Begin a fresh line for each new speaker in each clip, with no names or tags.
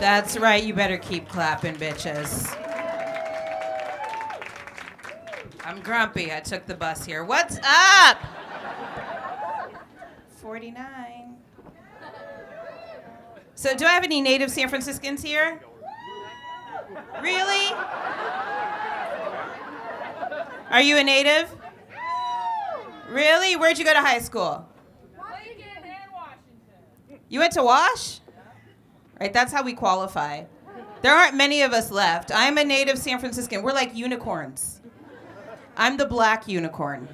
That's right, you better keep clapping, bitches. I'm grumpy, I took the bus here. What's up? 49. So do I have any native San Franciscans here? Really? Are you a native? Really? Where'd you go to high school? You went to Wash? Right, that's how we qualify. There aren't many of us left. I'm a native San Franciscan. We're like unicorns. I'm the black unicorn.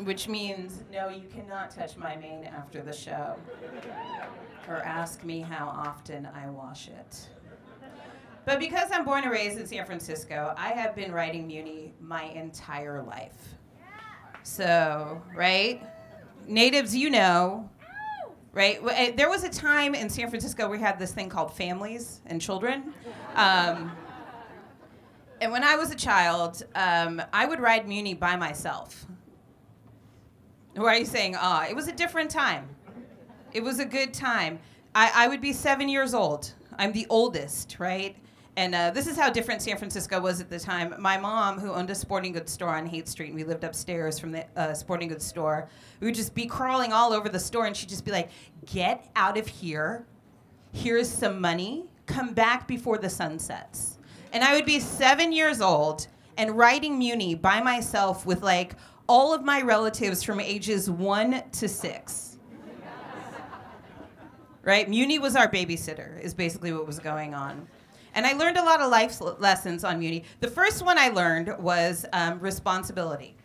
Which means, no, you cannot touch my mane after the show. Or ask me how often I wash it. But because I'm born and raised in San Francisco, I have been writing muni my entire life. So, right? Natives, you know, right? There was a time in San Francisco we had this thing called families and children. And when I was a child, I would ride muni by myself. Why are you saying, ah? It was a different time. It was a good time. I would be 7 years old. I'm the oldest, right? And this is how different San Francisco was at the time. My mom, who owned a sporting goods store on Haight Street, and we lived upstairs from the sporting goods store, we would just be crawling all over the store, and she'd just be like, get out of here. Here's some money. Come back before the sun sets. And I would be 7 years old and riding muni by myself with like all of my relatives from ages 1 to 6. Right? Muni was our babysitter, is basically what was going on. And I learned a lot of life lessons on muni. The first one I learned was responsibility.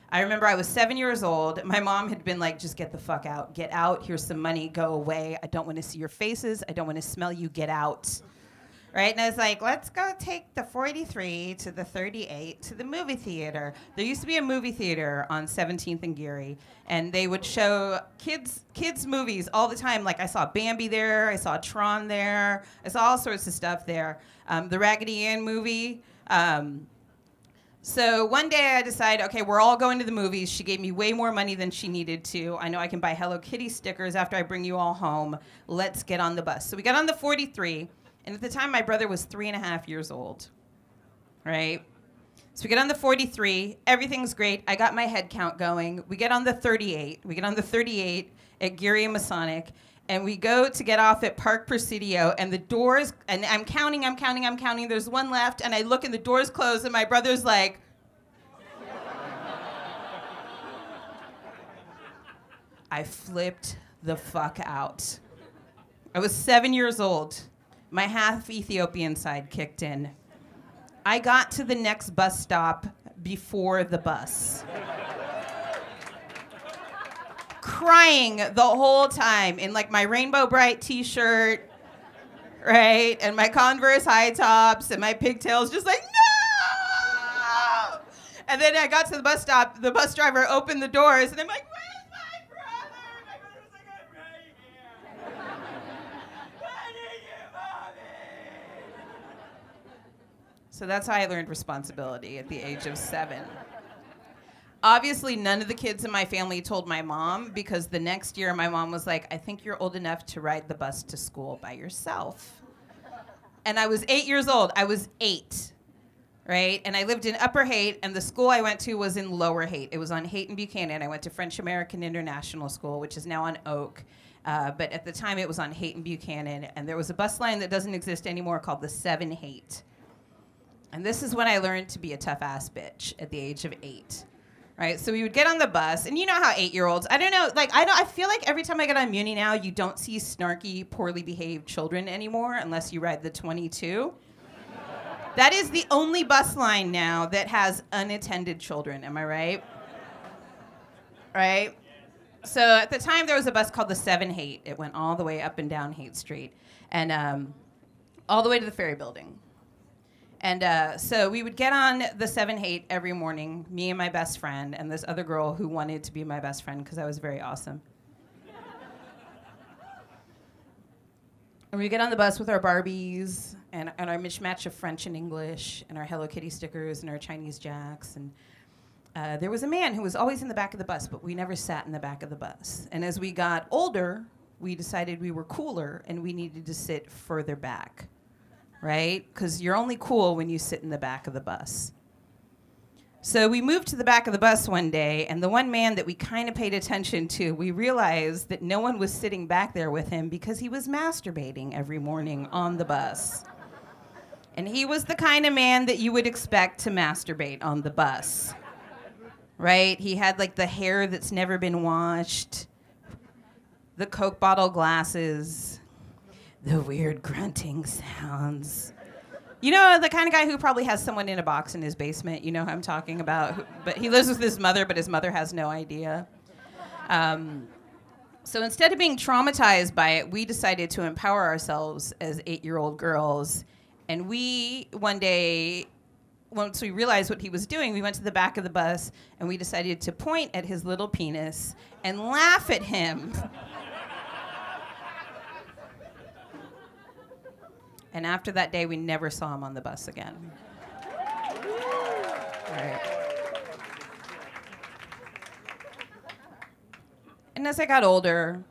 I remember I was 7 years old. My mom had been like, just get the fuck out. Get out. Here's some money. Go away. I don't want to see your faces. I don't want to smell you. Get out. Right? And I was like, let's go take the 43 to the 38 to the movie theater. There used to be a movie theater on 17th and Geary, and they would show kids movies all the time. Like I saw Bambi there, I saw Tron there, I saw all sorts of stuff there. The Raggedy Ann movie. So one day I decided, okay, we're all going to the movies. She gave me way more money than she needed to. I know I can buy Hello Kitty stickers after I bring you all home. Let's get on the bus. So we got on the 43. And at the time, my brother was 3.5 years old, right? So we get on the 43. Everything's great. I got my head count going. We get on the 38. We get on the 38 at Geary and Masonic. And we go to get off at Park Presidio. And the doors, and I'm counting. There's one left. And I look, and the door's closed. And my brother's like, I flipped the fuck out. I was 7 years old. My half Ethiopian side kicked in. I got to the next bus stop before the bus. Crying the whole time in like my Rainbow Bright t-shirt, right? And my Converse high tops and my pigtails, just like, no! And then I got to the bus stop, the bus driver opened the doors, and I'm like, where's my brother? My brother's like, I'm right here. So that's how I learned responsibility at the age of 7. Obviously, none of the kids in my family told my mom, because the next year my mom was like, I think you're old enough to ride the bus to school by yourself. And I was 8 years old. I was 8, right? And I lived in Upper Haight, and the school I went to was in Lower Haight. It was on Haight and Buchanan. I went to French American International School, which is now on Oak. But at the time, it was on Haight and Buchanan, and there was a bus line that doesn't exist anymore called the 7 Haight. And this is when I learned to be a tough-ass bitch at the age of 8. Right? So we would get on the bus, and you know how 8-year-olds, I don't know, like, I feel like every time I get on Muni now, you don't see snarky, poorly behaved children anymore unless you ride the 22. That is the only bus line now that has unattended children, am I right? Right? So at the time, there was a bus called the 7 Haight. It went all the way up and down Haight Street, and all the way to the ferry building. And so we would get on the 7 Haight every morning, me and my best friend, and this other girl who wanted to be my best friend because I was very awesome. And we get on the bus with our Barbies and our mismatch of French and English and our Hello Kitty stickers and our Chinese jacks. And there was a man who was always in the back of the bus, but we never sat in the back of the bus. And as we got older, we decided we were cooler and we needed to sit further back, right? Because you're only cool when you sit in the back of the bus. So we moved to the back of the bus one day, and the one man that we kind of paid attention to, we realized that no one was sitting back there with him because he was masturbating every morning on the bus. And he was the kind of man that you would expect to masturbate on the bus, right? He had like the hair that's never been washed, the Coke bottle glasses, the weird grunting sounds. You know, the kind of guy who probably has someone in a box in his basement. You know who I'm talking about. But he lives with his mother, but his mother has no idea. So instead of being traumatized by it, we decided to empower ourselves as 8-year-old girls. And we, one day, once we realized what he was doing, we went to the back of the bus, and we decided to point at his little penis and laugh at him. And after that day, we never saw him on the bus again. Right. And as I got older,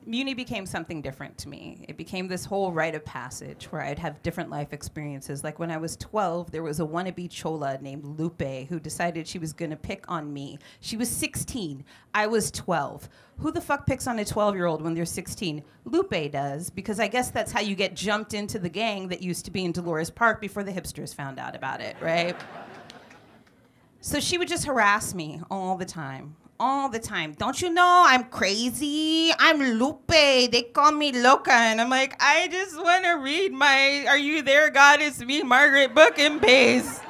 Muni became something different to me. It became this whole rite of passage where I'd have different life experiences. Like when I was 12, there was a wannabe chola named Lupe who decided she was gonna pick on me. She was 16, I was 12. Who the fuck picks on a 12-year-old when they're 16? Lupe does, because I guess that's how you get jumped into the gang that used to be in Dolores Park before the hipsters found out about it, right? So she would just harass me all the time. All the time. Don't you know I'm crazy? I'm Lupe. They call me Loca. And I'm like, I just want to read my Are You There, God? It's Me, Margaret book and pace.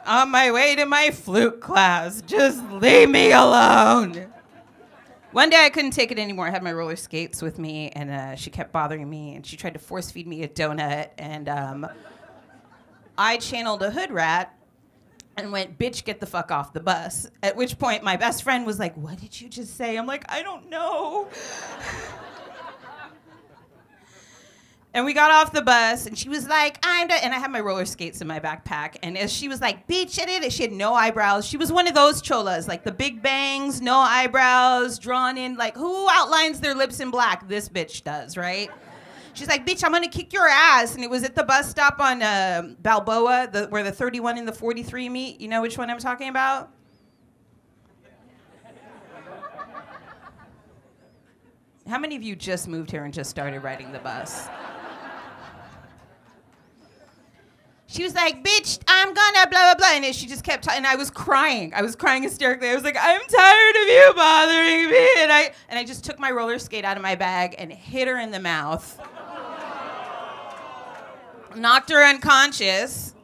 On my way to my flute class. Just leave me alone. One day I couldn't take it anymore. I had my roller skates with me, and she kept bothering me, and she tried to force feed me a donut, and I channeled a hood rat and went, bitch, get the fuck off the bus. At which point, my best friend was like, what did you just say? I'm like, I don't know. And we got off the bus, and she was like, and I had my roller skates in my backpack, and as she was like, bitch, she had no eyebrows. She was one of those cholas, like the big bangs, no eyebrows, drawn in, like, who outlines their lips in black? This bitch does, right? She's like, bitch, I'm gonna kick your ass. And it was at the bus stop on Balboa, where the 31 and the 43 meet. You know which one I'm talking about? How many of you just moved here and just started riding the bus? She was like, bitch, I'm gonna blah, blah, blah. And she just kept talking. And I was crying. I was crying hysterically. I was like, I'm tired of you bothering me. And I just took my roller skate out of my bag and hit her in the mouth. Knocked her unconscious.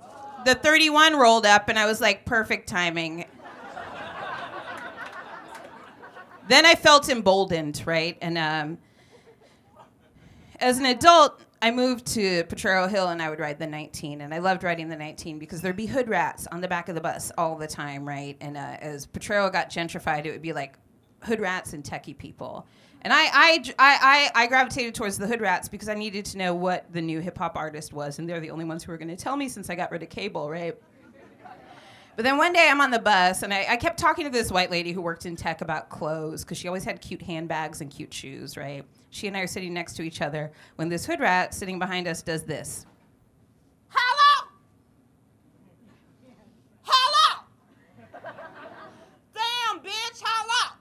The 31 rolled up, and I was like, perfect timing. Then I felt emboldened, right? And as an adult, I moved to Potrero Hill, and I would ride the 19. And I loved riding the 19 because there'd be hood rats on the back of the bus all the time, right? And as Potrero got gentrified, it would be like hood rats and techie people. And I gravitated towards the hood rats because I needed to know what the new hip-hop artist was, and they're the only ones who were going to tell me since I got rid of cable, right? But then one day I'm on the bus, and I kept talking to this white lady who worked in tech about clothes, because she always had cute handbags and cute shoes, right? She and I are sitting next to each other when this hood rat sitting behind us does this. Hello? Hello? Damn, bitch, hello?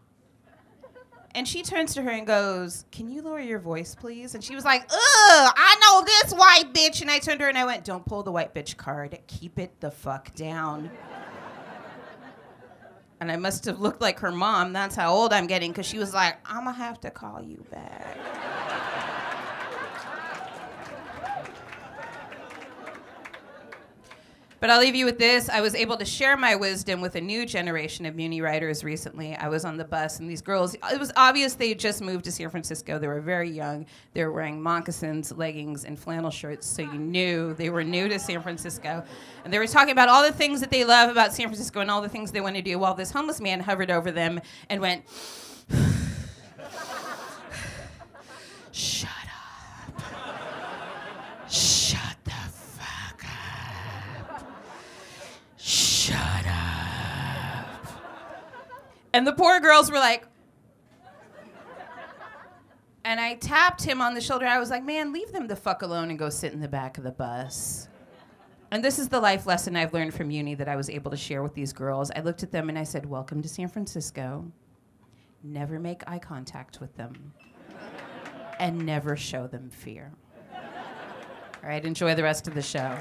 And she turns to her and goes, can you lower your voice, please? And she was like, ugh, I know this white bitch. And I turned to her and I went, don't pull the white bitch card. Keep it the fuck down. And I must have looked like her mom. That's how old I'm getting, because she was like, I'm going to have to call you back. But I'll leave you with this. I was able to share my wisdom with a new generation of Muni riders recently. I was on the bus, and these girls, it was obvious they had just moved to San Francisco. They were very young. They were wearing moccasins, leggings, and flannel shirts, so you knew they were new to San Francisco. And they were talking about all the things that they love about San Francisco and all the things they want to do, while this homeless man hovered over them and went, shut up. Shut the fuck up. Shut up. And the poor girls were like, And I tapped him on the shoulder. I was like, man, leave them the fuck alone and go sit in the back of the bus. And this is the life lesson I've learned from uni that I was able to share with these girls. I looked at them and I said, welcome to San Francisco. Never make eye contact with them. And never show them fear. All right, enjoy the rest of the show.